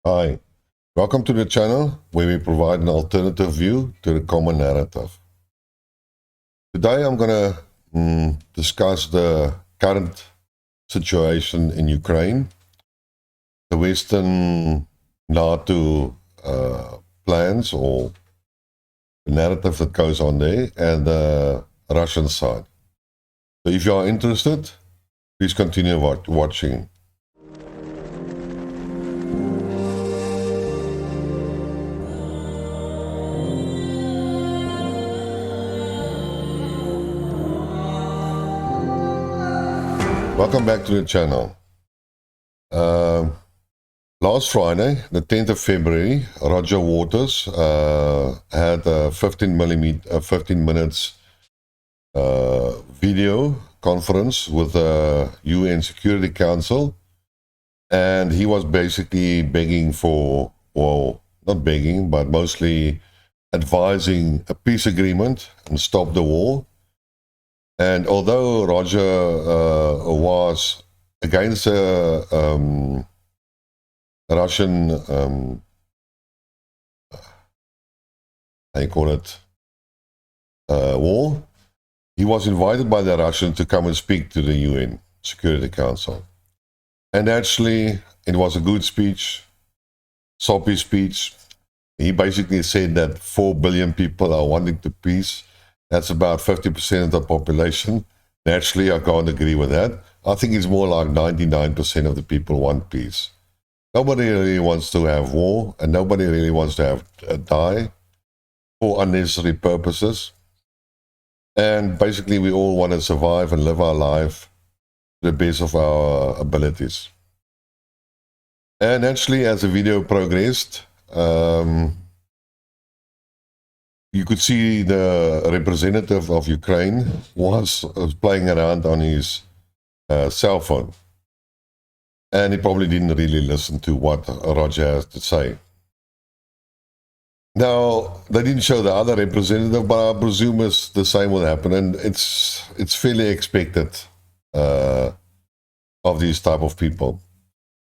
Hi, welcome to the channel where we provide an alternative view to the common narrative. Today I'm going to discuss the current situation in Ukraine, the Western NATO plans or the narrative that goes on there, and the Russian side. So if you are interested, please continue watching. Welcome back to the channel. Last Friday, the 10th of February, Roger Waters had a 15 minutes video conference with the UN Security Council, and he was basically begging for, well, not begging, but mostly advising a peace agreement and stop the war. And although Roger was against Russian, how you call it, war, he was invited by the Russians to come and speak to the UN Security Council. And actually, it was a good speech, soppy speech. He basically said that 4 billion people are wanting to peace. That's about 50% of the population. Naturally, I can't agree with that. I think it's more like 99% of the people want peace. Nobody really wants to have war, and nobody really wants to have die for unnecessary purposes. And basically, we all want to survive and live our life to the best of our abilities. And actually, as the video progressed, you could see the representative of Ukraine was playing around on his cell phone. And he probably didn't really listen to what Roger has to say. Now, they didn't show the other representative, but I presume the same will happen. And it's fairly expected of these type of people.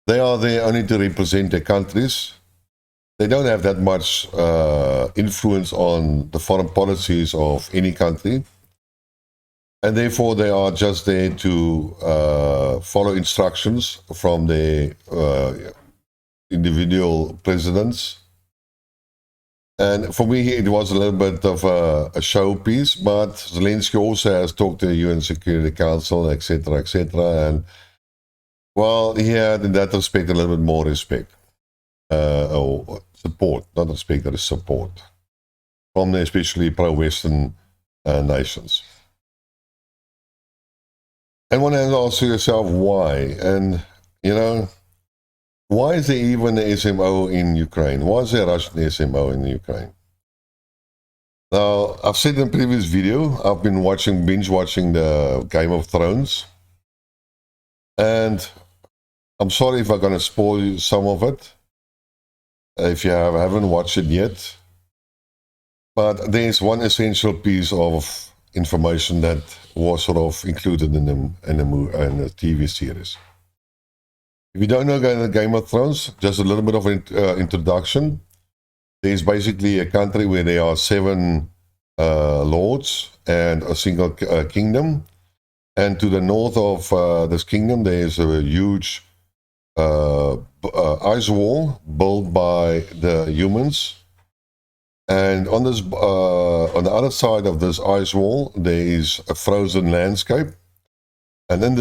They are there only to represent their countries. They don't have that much influence on the foreign policies of any country. And therefore, they are just there to follow instructions from the individual presidents. And for me, it was a little bit of a showpiece, but Zelensky also has talked to the UN Security Council, etc., etc. And, well, he had, in that respect, a little bit more respect. Or support, not respect, that is support from the especially pro-Western nations. And one has to ask yourself why. And, you know, why is there even an SMO in Ukraine? Why is there a Russian SMO in Ukraine? Now, I've said in a previous video, I've been binge watching the Game of Thrones. And I'm sorry if I'm going to spoil some of it, if you haven't watched it yet. But there's one essential piece of information that was sort of included in the TV series. If you don't know the Game of Thrones, just a little bit of an introduction. There's basically a country where there are 7 lords and a single kingdom. And to the north of this kingdom, there's a huge ice wall built by the humans. And on this, on the other side of this ice wall, there is a frozen landscape. And in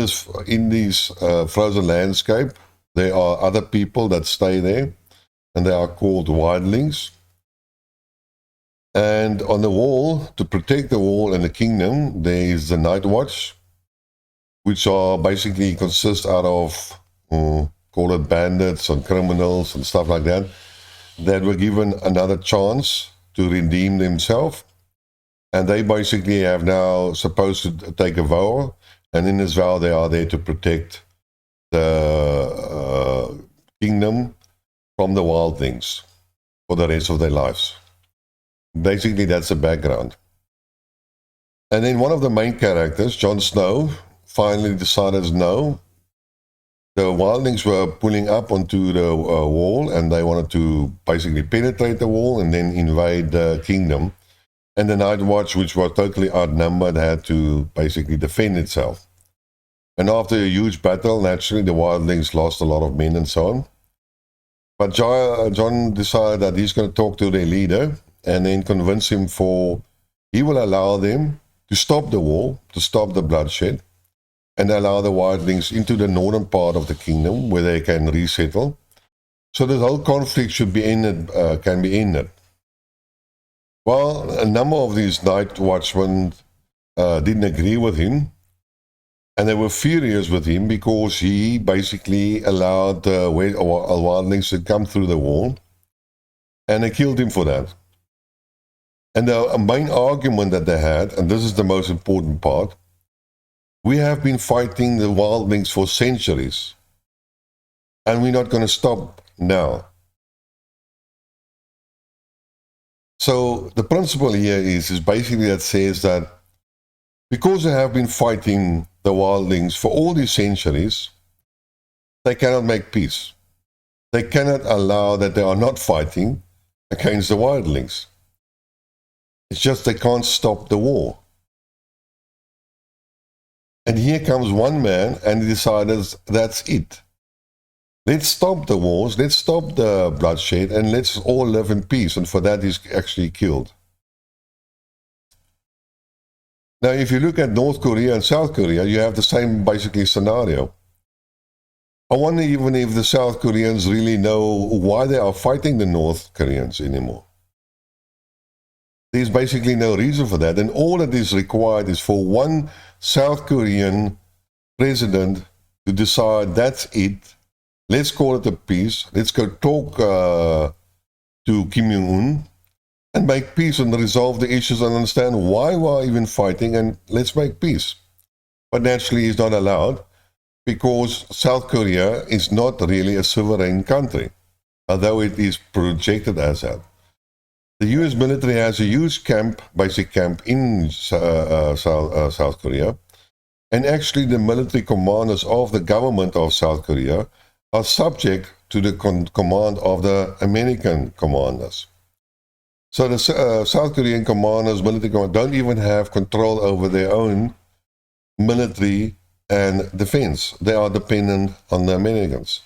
this frozen landscape, there are other people that stay there, and they are called wildlings. And on the wall, to protect the wall and the kingdom, there is the Night Watch, which are basically consist out of, call it bandits and criminals and stuff like that, that were given another chance to redeem themselves. And they basically have now supposed to take a vow, and in this vow they are there to protect the kingdom from the wildlings for the rest of their lives. Basically, that's the background. And then one of the main characters, Jon Snow, finally decided no, the wildlings were pulling up onto the wall, and they wanted to basically penetrate the wall and then invade the kingdom. And the Night Watch, which was totally outnumbered, had to basically defend itself. And after a huge battle, naturally, the wildlings lost a lot of men and so on. But John decided that he's going to talk to their leader and then convince him he will allow them to stop the war, to stop the bloodshed, and allow the wildlings into the northern part of the kingdom where they can resettle. So this whole conflict should be ended, can be ended. Well, a number of these night watchmen didn't agree with him, and they were furious with him because he basically allowed wildlings to come through the wall, and they killed him for that. And the main argument that they had, and this is the most important part, we have been fighting the wildlings for centuries, and we're not going to stop now. So the principle here is basically that says that because they have been fighting the wildlings for all these centuries, they cannot make peace. They cannot allow that they are not fighting against the wildlings. It's just they can't stop the war. And here comes one man and he decided that's it. Let's stop the wars, let's stop the bloodshed, and let's all live in peace. And for that, he's actually killed. Now, if you look at North Korea and South Korea, you have the same basically scenario. I wonder even if the South Koreans really know why they are fighting the North Koreans anymore. There's basically no reason for that. And all that is required is for one South Korean president to decide that's it. Let's call it a peace. Let's go talk to Kim Jong-un and make peace and resolve the issues and understand why we're even fighting, and let's make peace. But naturally, it's not allowed because South Korea is not really a sovereign country, although it is projected as that. The US military has a huge basic camp in South Korea, and actually the military commanders of the government of South Korea are subject to the command of the American commanders. So the South Korean commanders, military commanders, don't even have control over their own military and defense. They are dependent on the Americans.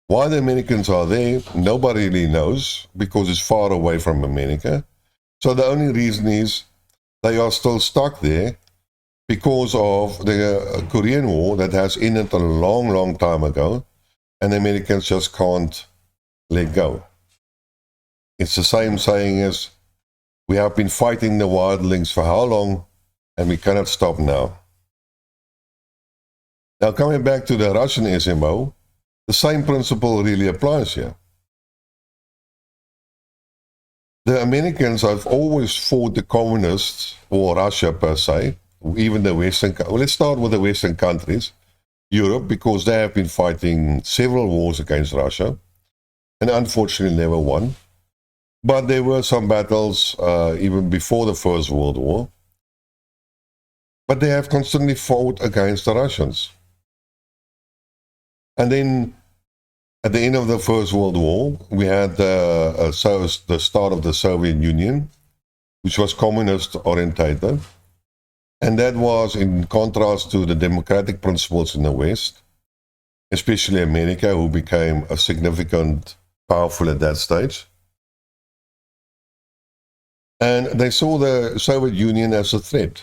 Why the Americans are there, nobody really knows, because it's far away from America. So the only reason is they are still stuck there because of the Korean War that has ended a long, long time ago, and the Americans just can't let go. It's the same saying as, we have been fighting the wildlings for how long, and we cannot stop now. Now, coming back to the Russian SMO, the same principle really applies here. The Americans have always fought the communists, or Russia per se, even the Western. Well, let's start with the Western countries, Europe, because they have been fighting several wars against Russia, and unfortunately never won. But there were some battles even before the First World War. But they have constantly fought against the Russians. And then at the end of the First World War, we had the start of the Soviet Union, which was communist orientated. And that was in contrast to the democratic principles in the West, especially America, who became a significant powerful at that stage. And they saw the Soviet Union as a threat.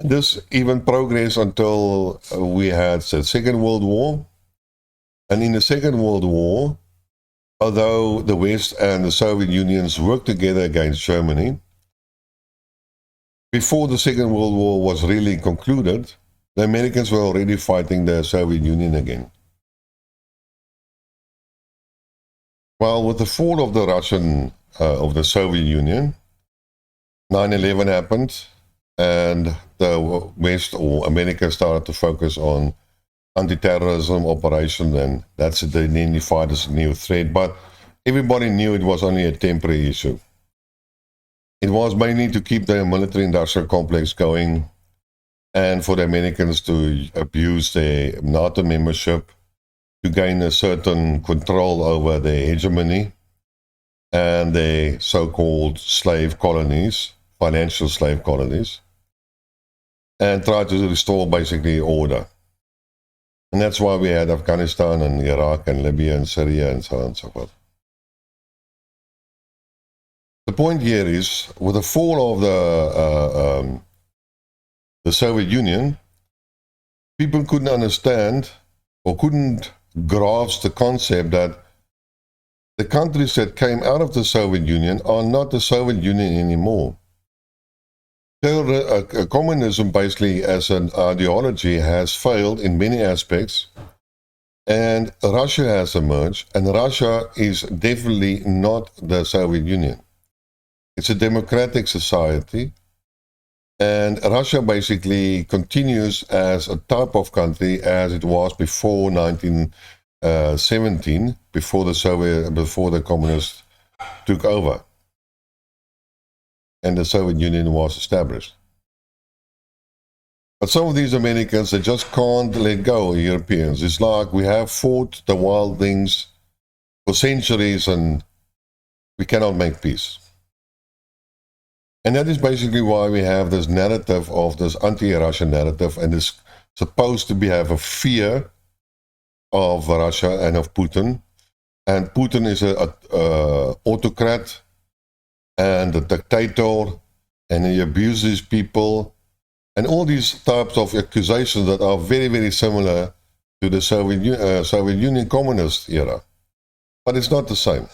This even progressed until we had the Second World War. And in the Second World War, although the West and the Soviet Unions worked together against Germany, before the Second World War was really concluded, the Americans were already fighting the Soviet Union again. Well, with the fall of the Soviet Union, 9/11 happened, and the West or America started to focus on anti-terrorism operation, and that's identified as a new threat. But everybody knew it was only a temporary issue. It was mainly to keep the military-industrial complex going, and for the Americans to abuse their NATO membership to gain a certain control over their hegemony and their so-called slave colonies, financial slave colonies, and try to restore basically order. And that's why we had Afghanistan and Iraq and Libya and Syria and so on and so forth. The point here is, with the fall of the Soviet Union, people couldn't understand or couldn't grasp the concept that the countries that came out of the Soviet Union are not the Soviet Union anymore. Communism, basically, as an ideology, has failed in many aspects, and Russia has emerged, and Russia is definitely not the Soviet Union. It's a democratic society, and Russia basically continues as a type of country as it was before 1917, before the communists took over and the Soviet Union was established. But some of these Americans, they just can't let go, Europeans. It's like we have fought the wild things for centuries and we cannot make peace. And that is basically why we have this narrative of this anti-Russian narrative, and it's supposed to have a fear of Russia and of Putin. And Putin is an autocrat and a dictator, and he abuses people, and all these types of accusations that are very, very similar to the Soviet Union communist era. But it's not the same.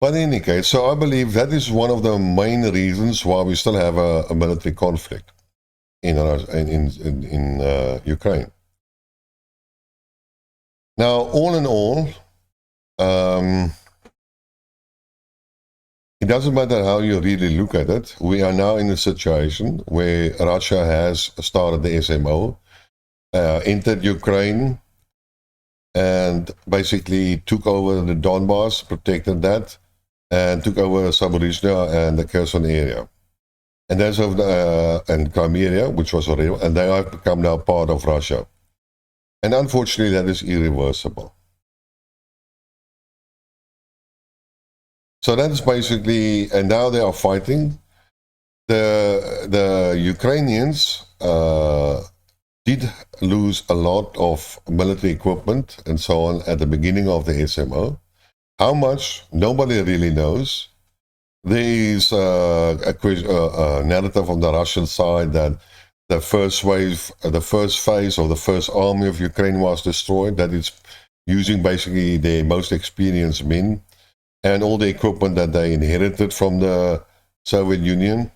But in any case, so I believe that is one of the main reasons why we still have a military conflict in Ukraine. Now, all in all, it doesn't matter how you really look at it. We are now in a situation where Russia has started the SMO, entered Ukraine, and basically took over the Donbass, protected that, and took over Zaporizhzhia and the Kherson area. And that's and Crimea, which was already, and they have become now part of Russia. And unfortunately, that is irreversible. So that's basically, and now they are fighting. The Ukrainians did lose a lot of military equipment and so on at the beginning of the SMO. How much, nobody really knows. There is a narrative on the Russian side that the first phase of the first army of Ukraine was destroyed, that it's using basically their most experienced men and all the equipment that they inherited from the Soviet Union.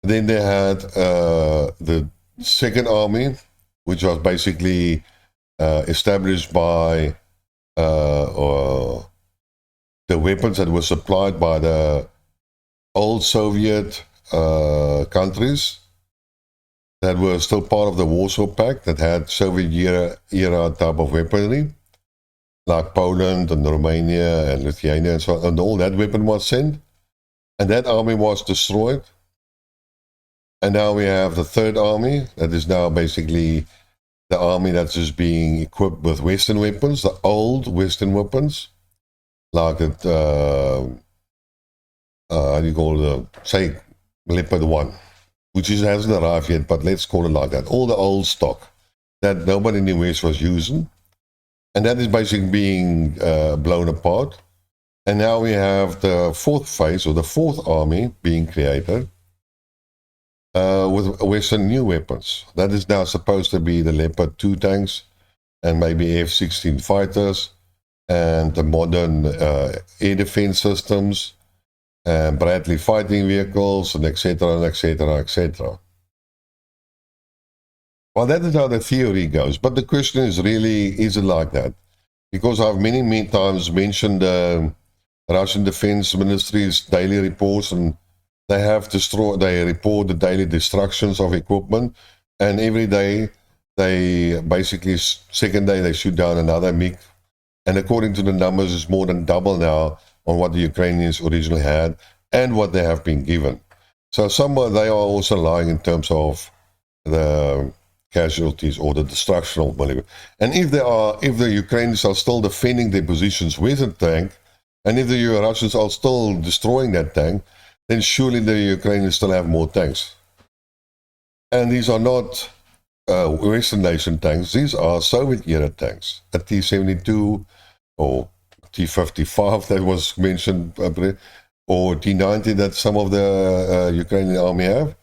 Then they had the second army, which was basically established by the weapons that were supplied by the old Soviet countries that were still part of the Warsaw Pact, that had Soviet era type of weaponry, like Poland and Romania and Lithuania and so on, and all that weapon was sent, and that army was destroyed. And now we have the third army, that is now basically the army that's just being equipped with Western weapons, the old Western weapons, like it, how do you call it, say, Leopard 1, which hasn't arrived yet, but let's call it like that. All the old stock that nobody in the West was using, and that is basically being blown apart. And now we have the fourth phase, or the fourth army being created, with Western new weapons. That is now supposed to be the Leopard 2 tanks, and maybe F-16 fighters, and the modern air defense systems, and Bradley fighting vehicles, and etc., and etc., etc. Well, that is how the theory goes. But the question is really, is it like that? Because I've many times mentioned the Russian Defense Ministry's daily reports, and they report the daily destructions of equipment, and every day they basically, second day they shoot down another MiG, and according to the numbers, it's more than double now on what the Ukrainians originally had and what they have been given. So they are also lying in terms of the casualties or the destruction of military. And if the Ukrainians are still defending their positions with a tank, and if the Russians are still destroying that tank, then surely the Ukrainians still have more tanks. And these are not Western nation tanks. These are Soviet-era tanks, a T-72 or T-55 that was mentioned, or T-90 that some of the Ukrainian army have.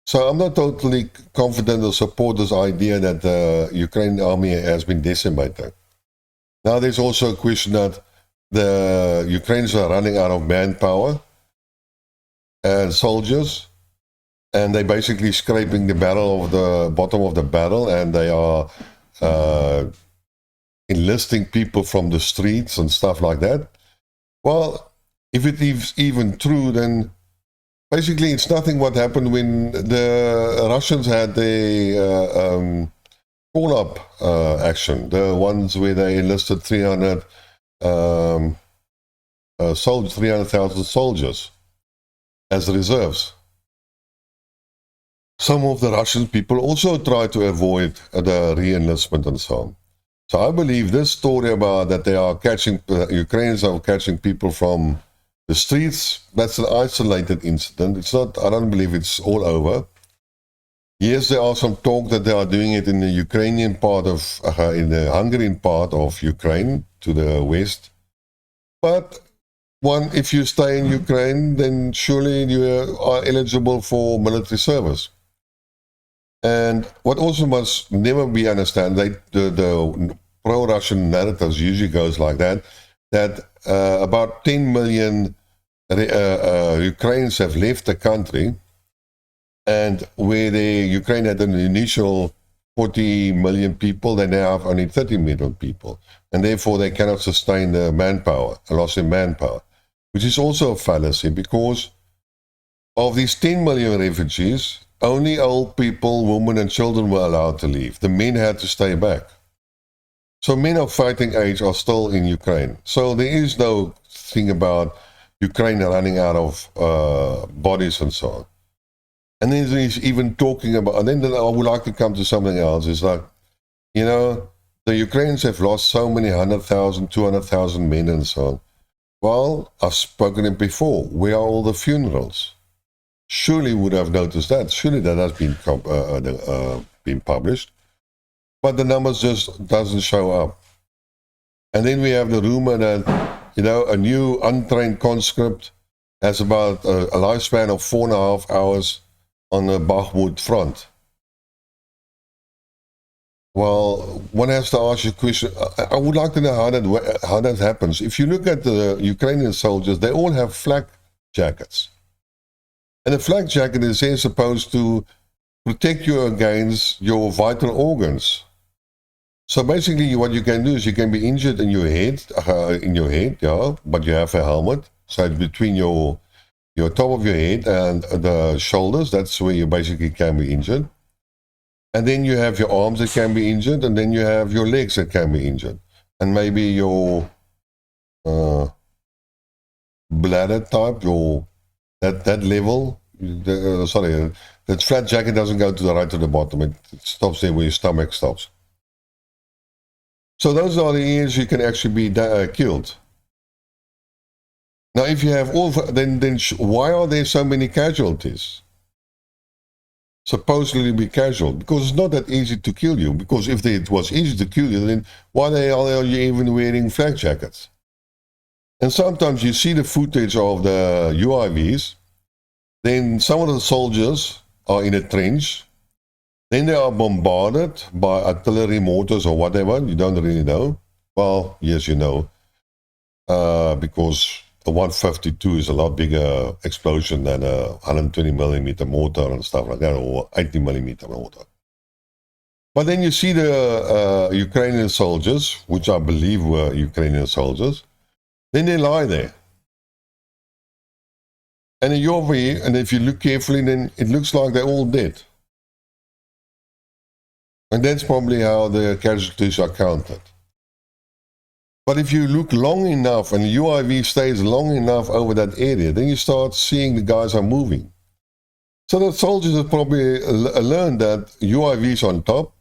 So I'm not totally confident or support this idea that the Ukrainian army has been decimated. Now there's also a question that the Ukrainians are running out of manpower and soldiers, and they're basically scraping the bottom of the barrel, and they are enlisting people from the streets and stuff like that. Well, if it is even true, then basically it's nothing what happened when the Russians had the call-up action, the ones where they enlisted 300,000 soldiers as reserves. Some of the Russian people also try to avoid the re-enlistment and so on. So I believe this story about that they are Ukrainians are catching people from the streets, that's an isolated incident. It's not, I don't believe it's all over. Yes, there are some talk that they are doing it in the Ukrainian part of, in the Hungarian part of Ukraine to the west. But if you stay in Ukraine, then surely you are eligible for military service. And what also must never be understood, the pro-Russian narratives usually goes like that about 10 million Ukrainians have left the country, and where Ukraine had an initial 40 million people, they now have only 30 million people, and therefore they cannot sustain the manpower, a loss in manpower, which is also a fallacy, because of these 10 million refugees, only old people, women and children were allowed to leave. The men had to stay back. So men of fighting age are still in Ukraine. So there is no thing about Ukraine running out of bodies and so on. And then he's even talking about, and then I would like to come to something else. It's like, you know, the Ukrainians have lost so many 100,000, 200,000 men and so on. Well, I've spoken it before. Where are all the funerals? Surely would have noticed that. Surely that has been published. But the numbers just doesn't show up. And then we have the rumor that, you know, a new untrained conscript has about a lifespan of 4.5 hours on the Bakhmut front. Well, one has to ask you a question. I would like to know how that happens. If you look at the Ukrainian soldiers, they all have flak jackets. And a flak jacket is here supposed to protect you against your vital organs. So basically what you can do is you can be injured in your head, yeah, but you have a helmet. So it's between your top of your head and the shoulders. That's where you basically can be injured. And then you have your arms that can be injured, and then you have your legs that can be injured. And maybe your bladder type, that level, that flat jacket doesn't go to the right or the bottom. It stops there where your stomach stops. So those are the areas you can actually be killed. Now, if you have all, then why are there so many casualties? Supposedly be casual, because it's not that easy to kill you. Because if it was easy to kill you, then why the hell are you even wearing flak jackets? And sometimes you see the footage of the UIVs. Then some of the soldiers are in a trench. Then they are bombarded by artillery mortars or whatever. You don't really know. Well, yes, you know. Because a 152 is a lot bigger explosion than a 120 millimeter mortar and stuff like that, or 80 millimeter mortar. But then you see the Ukrainian soldiers, which I believe were Ukrainian soldiers. Then they lie there. And in your way, and if you look carefully, then it looks like they're all dead. And that's probably how the casualties are counted. But if you look long enough and the UIV stays long enough over that area, then you start seeing the guys are moving. So the soldiers have probably learned that UIVs on top,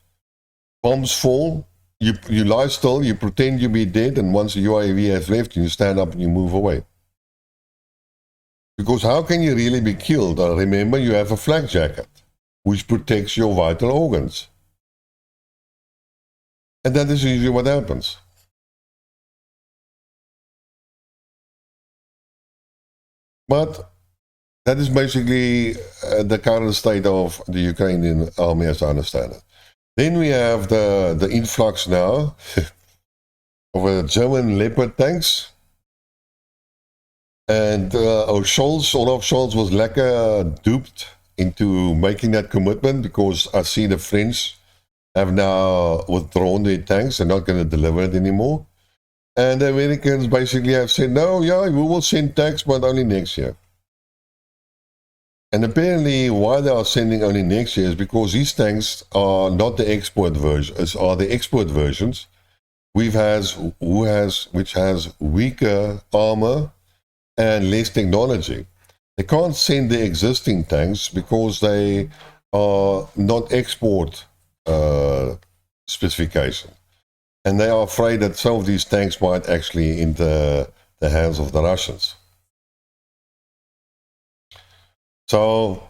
bombs fall, you lie still, you pretend you be dead, and once the UIV has left, you stand up and you move away. Because how can you really be killed? Remember, you have a flak jacket, which protects your vital organs. And that is usually what happens. But that is basically the current state of the Ukrainian army, as I understand it. Then we have the influx now of German Leopard tanks. And Olaf Scholz was lekker duped into making that commitment, because I see the French have now withdrawn their tanks. They're not going to deliver it anymore. And the Americans basically have said, no, yeah, we will send tanks, but only next year. And apparently why they are sending only next year is because these tanks are not the export versions, are the export versions, which has weaker armor and less technology. They can't send the existing tanks because they are not export specification. And they are afraid that some of these tanks might actually enter the hands of the Russians. So,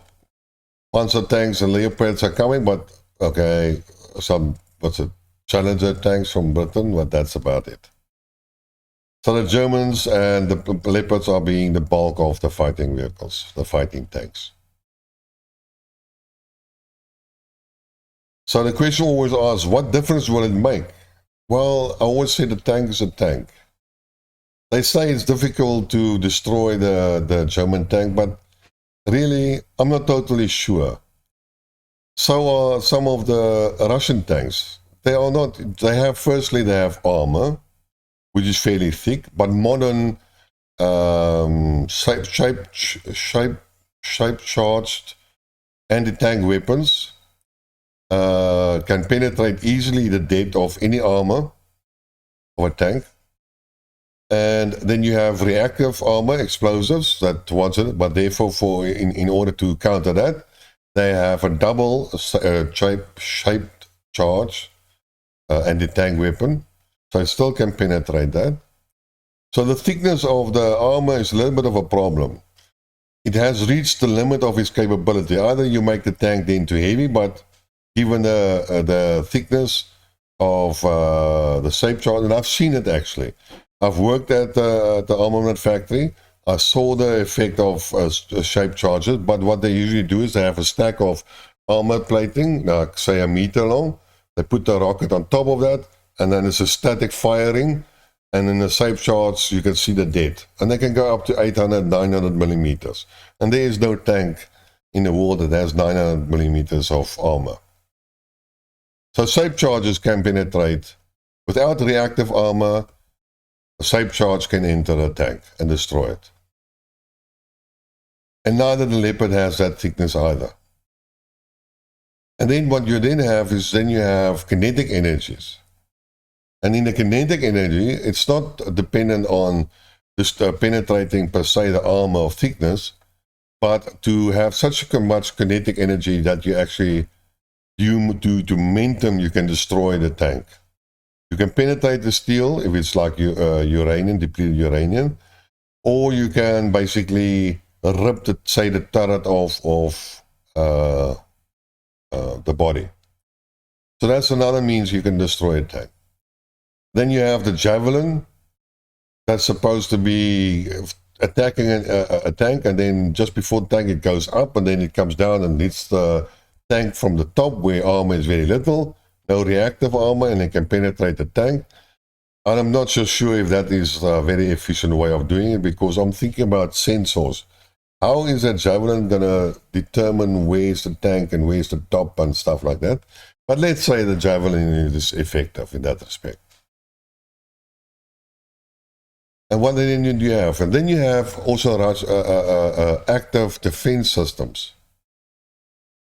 Panzer tanks and Leopards are coming, but okay, some, Challenger tanks from Britain, but that's about it. So the Germans and the Leopards are being the bulk of the fighting vehicles, the fighting tanks. So the question always asks, what difference will it make? Well, I always say the tank is a tank. They say it's difficult to destroy the German tank, but really, I'm not totally sure. So are some of the Russian tanks. They are not, they have armor, which is fairly thick, but modern shape-charged anti-tank weapons can penetrate easily the depth of any armor of a tank. And then you have reactive armor, explosives that towards it, but therefore in order to counter that, they have a double shaped charge anti-tank weapon. So it still can penetrate that. So the thickness of the armor is a little bit of a problem. It has reached the limit of its capability. Either you make the tank then too heavy, but given the thickness of the shape charge, and I've seen it actually. I've worked at the armament factory. I saw the effect of shape charges, but what they usually do is they have a stack of armor plating, like say a meter long. They put the rocket on top of that, and then it's a static firing, and in the shape charge you can see the dead. And they can go up to 800, 900 millimeters. And there is no tank in the world that has 900 millimeters of armor. So shape charges can penetrate. Without reactive armor, a shape charge can enter a tank and destroy it. And neither the Leopard has that thickness either. And then what you then have is you have kinetic energies. And in the kinetic energy, it's not dependent on just penetrating per se the armor of thickness, but to have such much kinetic energy that you actually, to momentum, you can destroy the tank. You can penetrate the steel if it's like uranium, depleted uranium, or you can basically rip the turret off of the body. So that's another means you can destroy a tank. Then you have the javelin that's supposed to be attacking a tank, and then just before the tank it goes up, and then it comes down and hits the tank from the top where armor is very little, no reactive armor, and it can penetrate the tank. And I'm not so sure if that is a very efficient way of doing it, because I'm thinking about sensors. How is that javelin going to determine where's the tank and where's the top and stuff like that? But let's say the javelin is effective in that respect. And what then do you have? And then you have also active defense systems.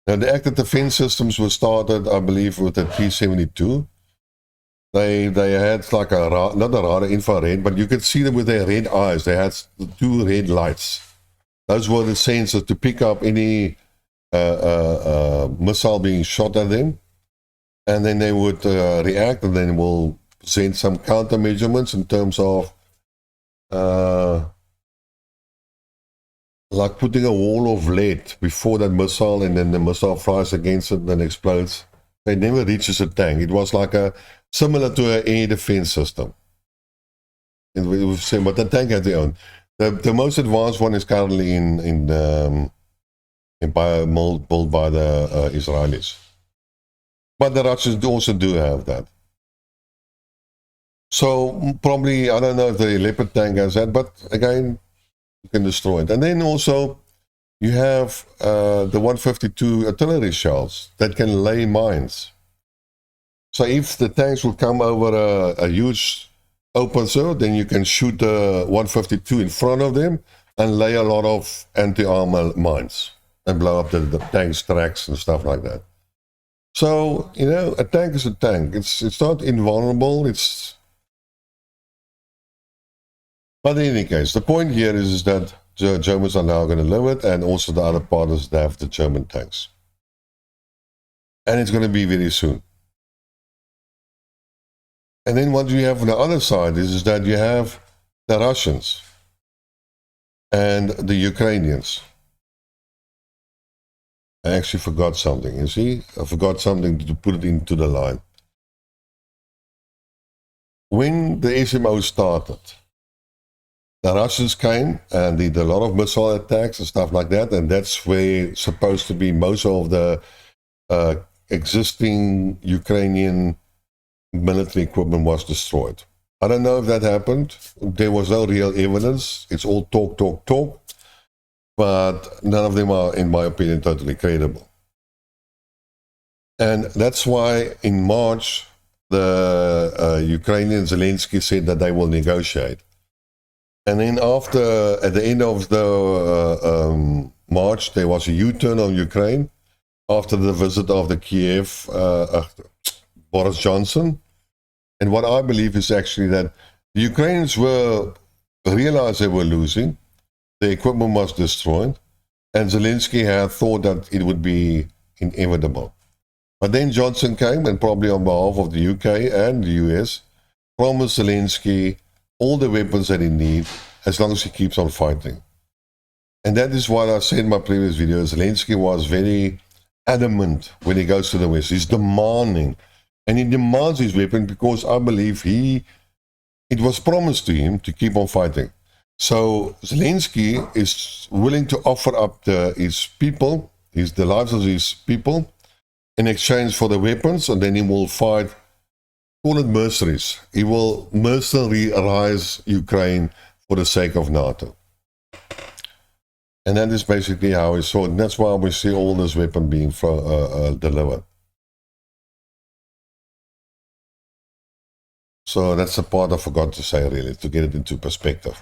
Now, the active defense systems were started, I believe, with the T-72. They had like not a radar, infrared, but you could see them with their red eyes. They had two red lights. Those were the sensors to pick up any missile being shot at them, and then they would react, and then will send some countermeasurements in terms of like putting a wall of lead before that missile, and then the missile flies against it and then explodes. It never reaches a tank. It was like similar to an air defense system. But the tank had their own. The most advanced one is currently built by the Israelis. But the Russians also do have that. So probably, I don't know if the Leopard tank has that, but again, you can destroy it. And then also, you have the 152 artillery shells that can lay mines. So if the tanks will come over a huge open field, then you can shoot the 152 in front of them and lay a lot of anti-armor mines and blow up the tank's tracks and stuff like that. So, you know, a tank is a tank. It's not invulnerable. But in any case, the point here is that the Germans are now going to live it, and also the other partners that have the German tanks. And it's going to be very soon. And then what you have on the other side is that you have the Russians and the Ukrainians. I actually forgot something, you see? I forgot something to put it into the line. When the SMO started, the Russians came and did a lot of missile attacks and stuff like that, and that's where supposed to be most of the existing Ukrainian military equipment was destroyed. I don't know if that happened. There was no real evidence. It's all talk, but none of them are, in my opinion, totally credible. And that's why in March, the Ukrainian Zelensky said that they will negotiate. And then after, at the end of the March, there was a U-turn on Ukraine after the visit of the Kiev Boris Johnson. And what I believe is actually that the Ukrainians realized they were losing, the equipment was destroyed, and Zelensky had thought that it would be inevitable. But then Johnson came, and probably on behalf of the UK and the US, promised Zelensky all the weapons that he needs as long as he keeps on fighting. And that is what I said in my previous video. Zelensky was very adamant when he goes to the West. He's demanding. And he demands his weapon because I believe it was promised to him to keep on fighting. So Zelensky is willing to offer up his people, the lives of his people, in exchange for the weapons, and then he will fight, call it mercenaries. He will mercenarize Ukraine for the sake of NATO. And that is basically how he saw it. And that's why we see all this weapon being delivered. So that's the part I forgot to say, really, to get it into perspective.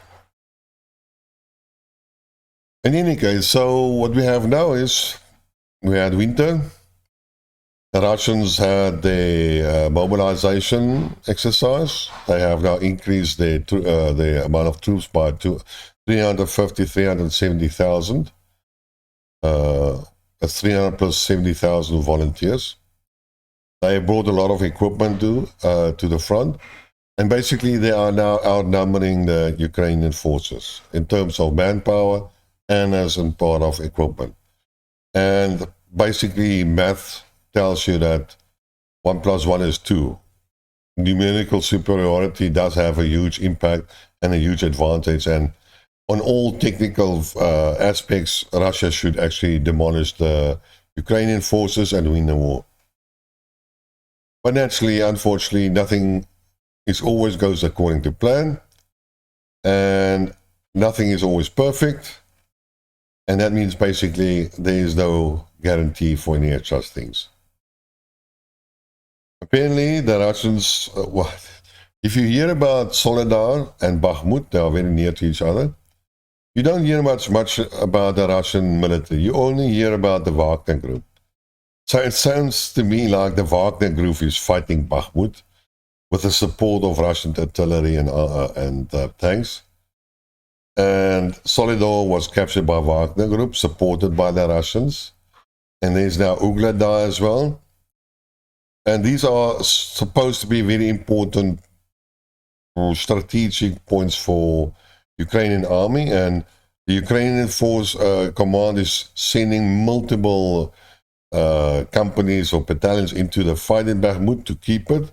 In any case, so what we have now is, we had winter. The Russians had the mobilization exercise. They have now increased the amount of troops by 350, 370,000. That's 300 plus 70,000 volunteers. They brought a lot of equipment to the front. And basically, they are now outnumbering the Ukrainian forces in terms of manpower and as in part of equipment. And basically, math tells you that 1 + 1 is 2. Numerical superiority does have a huge impact and a huge advantage. And on all technical aspects, Russia should actually demolish the Ukrainian forces and win the war. But naturally, unfortunately, nothing always goes according to plan, and nothing is always perfect, and that means basically there is no guarantee for any of such things. Apparently, the Russians, if you hear about Soledar and Bakhmut, they are very near to each other, you don't hear much about the Russian military. You only hear about the Wagner group. So it sounds to me like the Wagner group is fighting Bakhmut with the support of Russian artillery and tanks. And Soledar was captured by Wagner group, supported by the Russians. and there's now Uglada as well. And these are supposed to be very important strategic points for Ukrainian army, and the Ukrainian force command is sending multiple companies or battalions into the fight in Bakhmut to keep it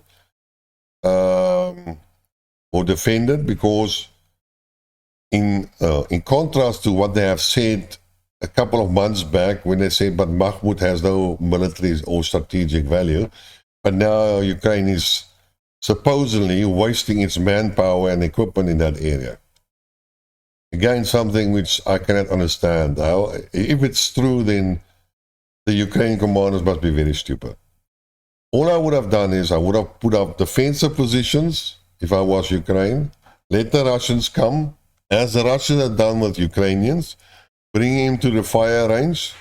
or defend it, because in contrast to what they have said a couple of months back when they said, but Bakhmut has no military or strategic value, but now Ukraine is supposedly wasting its manpower and equipment in that area. Again, something which I cannot understand. How, if it's true, then the Ukrainian commanders must be very stupid. All I would have done is I would have put up defensive positions if I was Ukraine, let the Russians come, as the Russians have done with Ukrainians, bring him to the fire range,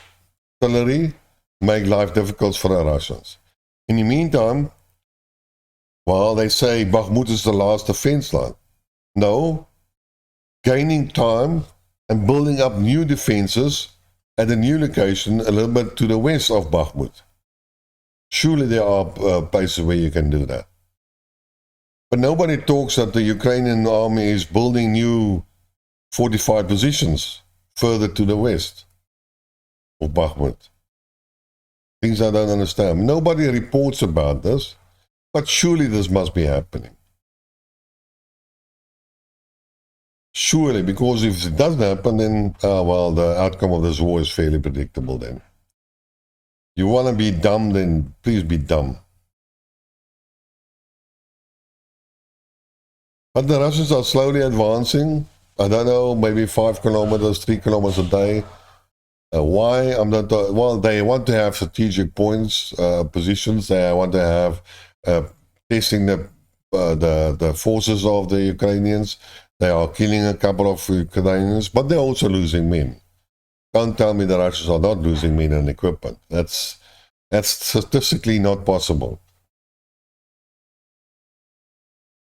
artillery, make life difficult for the Russians. In the meantime, well, they say Bakhmut is the last defense line. No, gaining time and building up new defenses at a new location a little bit to the west of Bakhmut. Surely there are places where you can do that. But nobody talks that the Ukrainian army is building new fortified positions further to the west of Bakhmut. Things I don't understand. Nobody reports about this, but surely this must be happening. Surely, because if it doesn't happen, then, well, the outcome of this war is fairly predictable then. You want to be dumb, then please be dumb. But the Russians are slowly advancing. I don't know, maybe 5 kilometers, 3 kilometers a day. Why? I'm not. Well, they want to have strategic points, positions. They want to have testing the forces of the Ukrainians. They are killing a couple of Ukrainians, but they're also losing men. Don't tell me the Russians are not losing men and equipment. That's statistically not possible.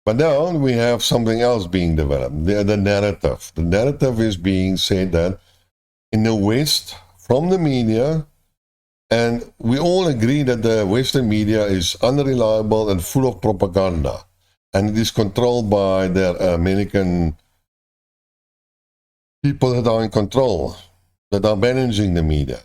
But now we have something else being developed, the narrative. The narrative is being said that in the West, from the media, and we all agree that the Western media is unreliable and full of propaganda, and it is controlled by the American people that are in control, that are managing the media.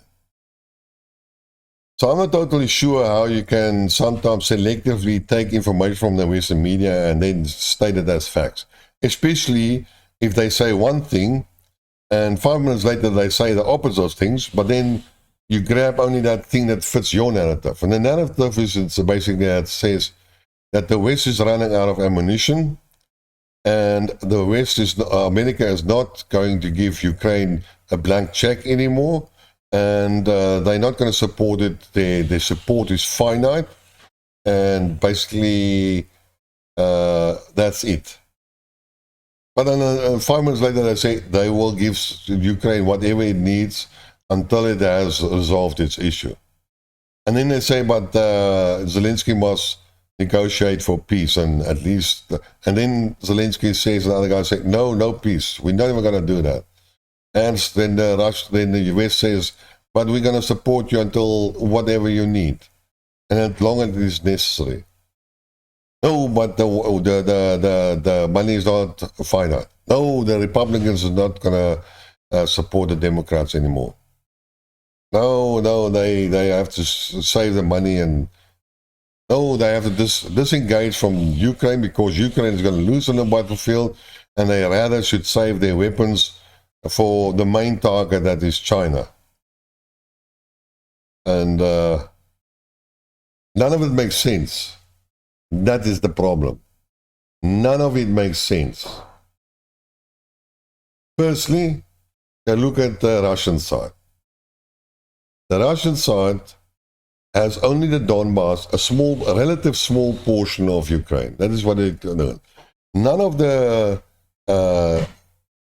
So I'm not totally sure how you can sometimes selectively take information from the Western media and then state it as facts, especially if they say one thing and 5 minutes later they say the opposite of things, but then you grab only that thing that fits your narrative. And the narrative is basically that says that the West is running out of ammunition, and the West is, America is not going to give Ukraine a blank check anymore, and they're not going to support it. Their support is finite, and basically that's it. But then 5 minutes later they say they will give Ukraine whatever it needs until it has resolved its issue. And then they say, but Zelensky must negotiate for peace, and at least, and then Zelensky says, and the other guy say, no peace, we're not even going to do that. And then the US says, but we're going to support you until whatever you need, and as long as it is necessary. No, but the money is not finite. No, the Republicans are not going to support the Democrats anymore. No, they have to save the money, and no, they have to disengage from Ukraine because Ukraine is going to lose on the battlefield, and they rather should save their weapons for the main target, that is China. And none of it makes sense. That is the problem. None of it makes sense. Firstly, look at the Russian side. The Russian side has only the Donbass, a relative small portion of Ukraine. That is what it does. None of the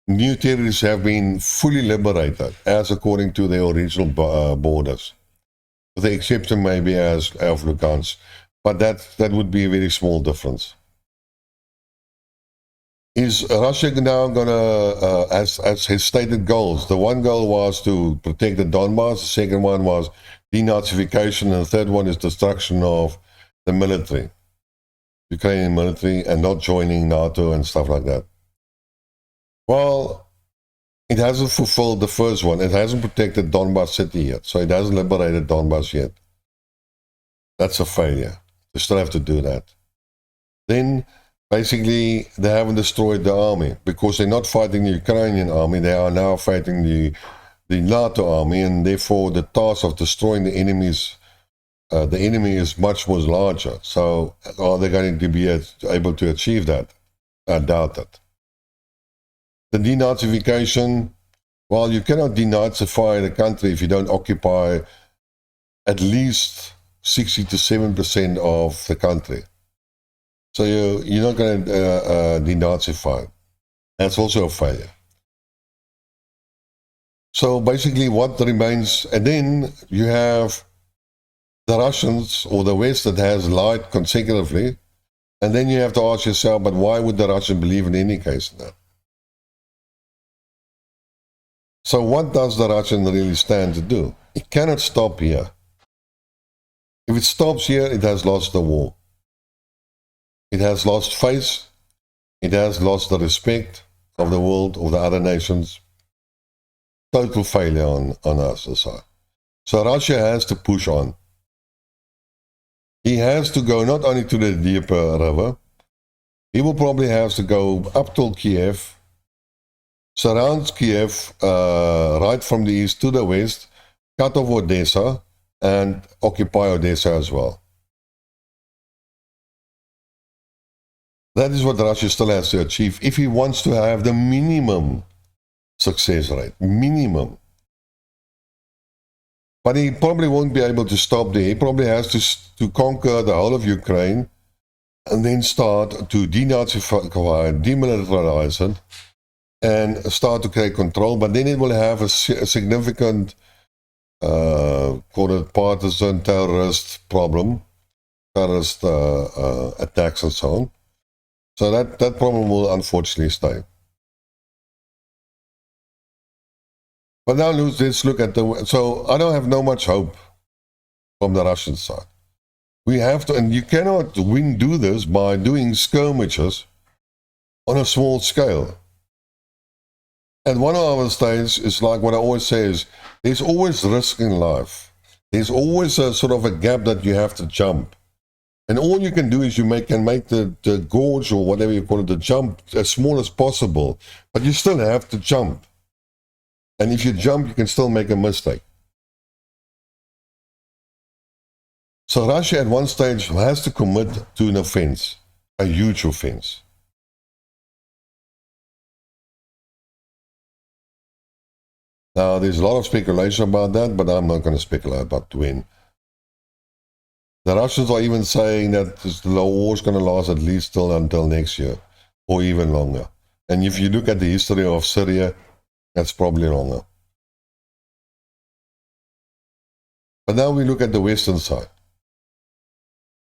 new territories have been fully liberated, as according to their original borders. With the exception maybe as of Lugansk, but that would be a very small difference. is Russia now going to, as his stated goals, the one goal was to protect the Donbass, the second one was denazification, and the third one is destruction of the military, Ukrainian military, and not joining NATO and stuff like that. Well, it hasn't fulfilled the first one. It hasn't protected Donbass city yet, so it hasn't liberated Donbass yet. That's a failure. They still have to do that. Then, basically, they haven't destroyed the army because they're not fighting the Ukrainian army. They are now fighting the NATO army, and therefore the task of destroying the enemy is much more larger. So, are they going to be able to achieve that? I doubt it. The denazification, well, you cannot denazify the country if you don't occupy at least 60 to 7% of the country. So you're not going to denazify. That's also a failure. So basically what remains, and then you have the Russians or the West that has lied consecutively, and then you have to ask yourself, but why would the Russians believe in any case in that? So what does the Russian really stand to do? It cannot stop here. If it stops here, it has lost the war. It has lost face. It has lost the respect of the world, of the other nations. Total failure on us side. So Russia has to push on. He has to go not only to the Dnieper River, he will probably have to go up till Kiev, surround Kiev right from the east to the west, cut off Odessa, and occupy Odessa as well. That is what Russia still has to achieve if he wants to have the minimum success rate. Minimum. But he probably won't be able to stop there. He probably has to conquer the whole of Ukraine and then start to denazify, demilitarize it, and start to create control. But then it will have a significant, call it partisan, terrorist problem, terrorist attacks and so on. So that problem will unfortunately stay. But now let's look at so I don't have no much hope from the Russian side. We have to, and you cannot do this by doing skirmishes on a small scale. And one of our states is like what I always say is, there's always risk in life. There's always a sort of a gap that you have to jump. And all you can do is can make the gorge, or whatever you call it, the jump as small as possible. But you still have to jump. And if you jump, you can still make a mistake. So Russia at one stage has to commit to an offense, a huge offense. Now, there's a lot of speculation about that, but I'm not going to speculate about when. The Russians are even saying that the war is going to last at least until next year, or even longer. And if you look at the history of Syria, that's probably longer. But now we look at the Western side.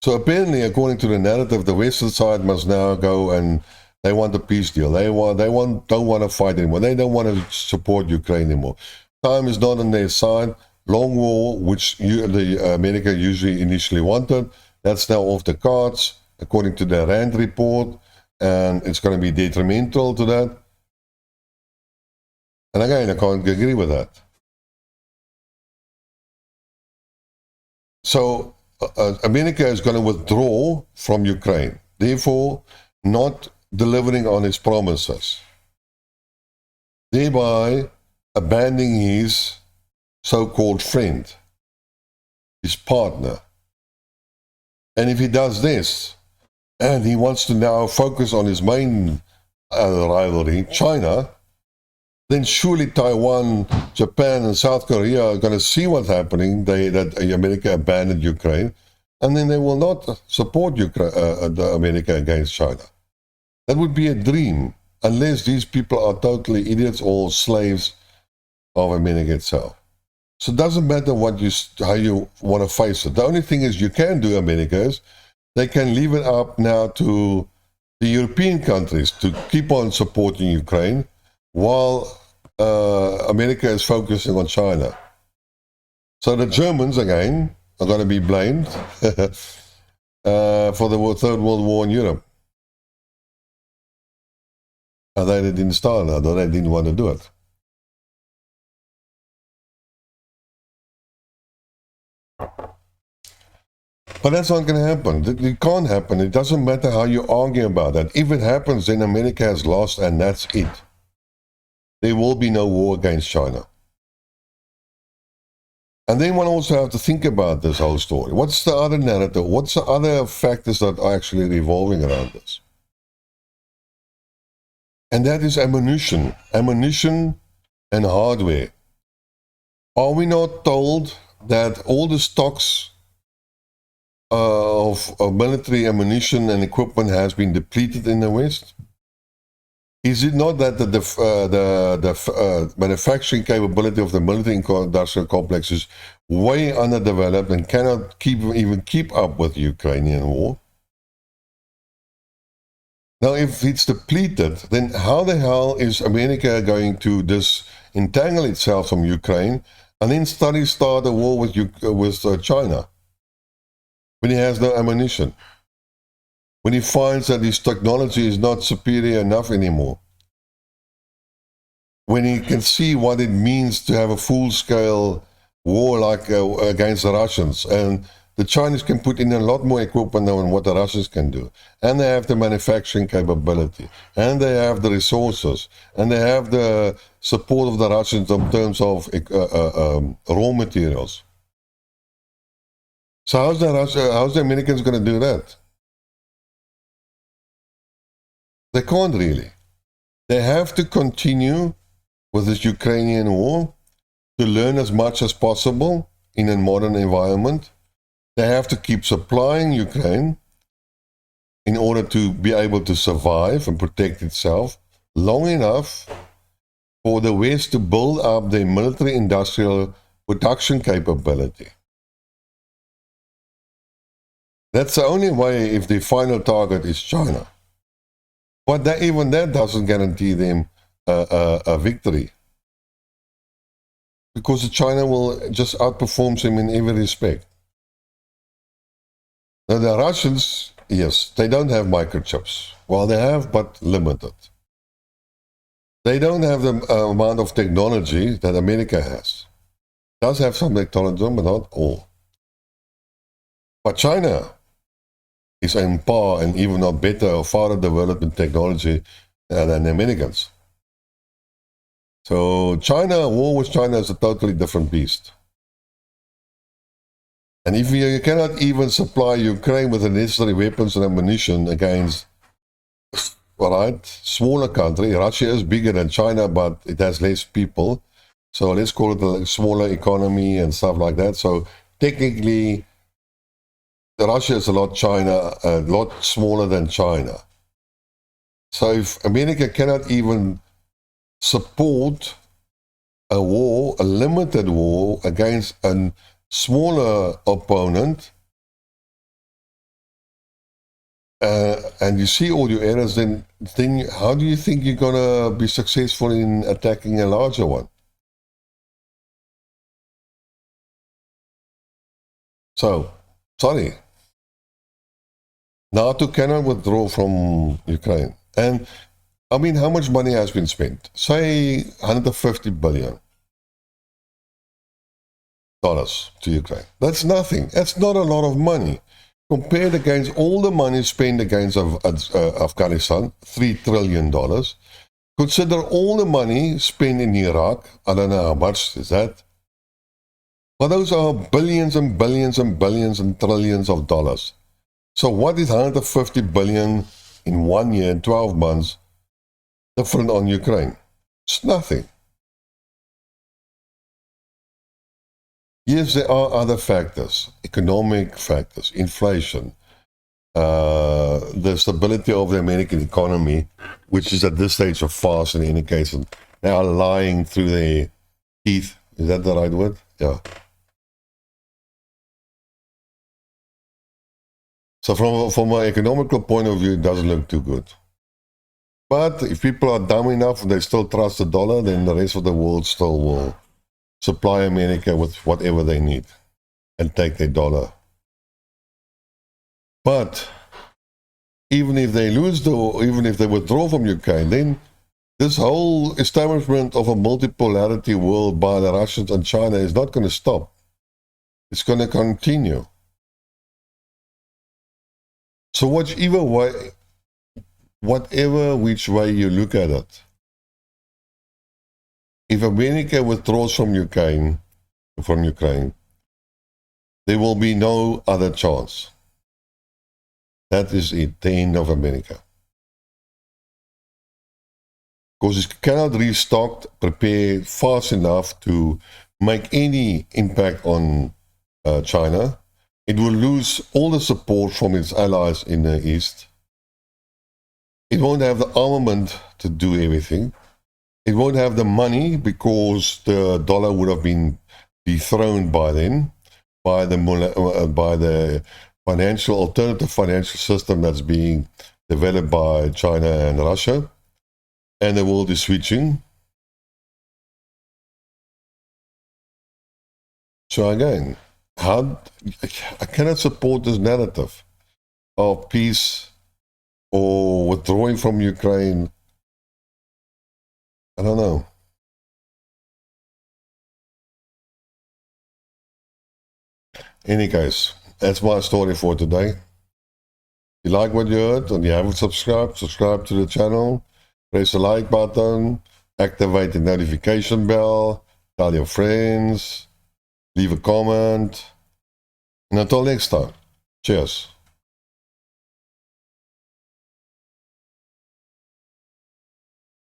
So apparently, according to the narrative, the Western side must now go and they want a peace deal. They don't want to fight anymore. They don't want to support Ukraine anymore. Time is not on their side. Long war, which America usually initially wanted, that's now off the cards, according to the Rand report, and it's going to be detrimental to that. And again, I can't agree with that. So America is going to withdraw from Ukraine, therefore not delivering on its promises, thereby abandoning his so-called friend, his partner. And if he does this, and he wants to now focus on his main rivalry, China, then surely Taiwan, Japan, and South Korea are going to see what's happening, that America abandoned Ukraine, and then they will not support America against China. That would be a dream, unless these people are totally idiots or slaves of America itself. So it doesn't matter how you want to face it. The only thing is you can do, America, is they can leave it up now to the European countries to keep on supporting Ukraine while America is focusing on China. So the Germans, again, are going to be blamed for the Third World War in Europe. And they didn't start that, or they didn't want to do it. But that's not going to happen. It can't happen. It doesn't matter how you argue about that. If it happens, then America has lost, and that's it. There will be no war against China. And then one also have to think about this whole story. What's the other narrative? What's the other factors that are actually revolving around this? And that is ammunition. Ammunition and hardware. Are we not told that all the stocks of military ammunition and equipment has been depleted in the West? Is it not that the manufacturing capability of the military industrial complex is way underdeveloped and cannot even keep up with the Ukrainian war? Now, if it's depleted, then how the hell is America going to disentangle itself from Ukraine and then start a war with China when he has no ammunition? When he finds that his technology is not superior enough anymore? When he can see what it means to have a full-scale war like against the Russians, and the Chinese can put in a lot more equipment than what the Russians can do, and they have the manufacturing capability, and they have the resources, and they have the support of the Russians in terms of raw materials. So how's the Americans going to do that? They can't really. They have to continue with this Ukrainian war to learn as much as possible in a modern environment. They have to keep supplying Ukraine in order to be able to survive and protect itself long enough for the West to build up their military industrial production capability. That's the only way if the final target is China. But even that doesn't guarantee them a victory, because China will just outperform them in every respect. Now the Russians, yes, they don't have microchips. Well, they have, but limited. They don't have the amount of technology that America has. It does have some technology, but not all. But China is on par and even not better or farther developed in technology than the Americans. So war with China is a totally different beast. And if you cannot even supply Ukraine with the necessary weapons and ammunition against, smaller country, Russia is bigger than China, but it has less people. So let's call it a smaller economy and stuff like that. So technically, Russia is a lot smaller than China. So if America cannot even support a limited war against a smaller opponent, and you see all your errors, then how do you think you're going to be successful in attacking a larger one? So, sorry. NATO cannot withdraw from Ukraine. And I mean, how much money has been spent? Say $150 billion to Ukraine. That's nothing. That's not a lot of money. Compared against all the money spent against Afghanistan, $3 trillion. Consider all the money spent in Iraq. I don't know how much is that. But those are billions and billions and billions and trillions of dollars. So what is $150 billion in 1 year, 12 months, different on Ukraine? It's nothing. Yes, there are other factors, economic factors, inflation, the stability of the American economy, which is at this stage a farce in any case. And they are lying through their teeth. Is that the right word? Yeah. So from an economical point of view, it doesn't look too good. But if people are dumb enough and they still trust the dollar, then the rest of the world still will supply America with whatever they need and take their dollar. But even if they even if they withdraw from Ukraine, then this whole establishment of a multipolarity world by the Russians and China is not going to stop. It's going to continue. So whichever which way you look at it, if America withdraws from Ukraine, there will be no other chance. That is it, the end of America. Because it cannot restock, prepare fast enough to make any impact on China. It will lose all the support from its allies in the East. It won't have the armament to do everything. It won't have the money because the dollar would have been dethroned by then, by the alternative financial system that's being developed by China and Russia. And the world is switching. So again, I cannot support this narrative of peace or withdrawing from Ukraine. I don't know. In any case, that's my story for today. If you like what you heard and you haven't subscribed, subscribe to the channel, press the like button, activate the notification bell, tell your friends, leave a comment. And until next time, cheers.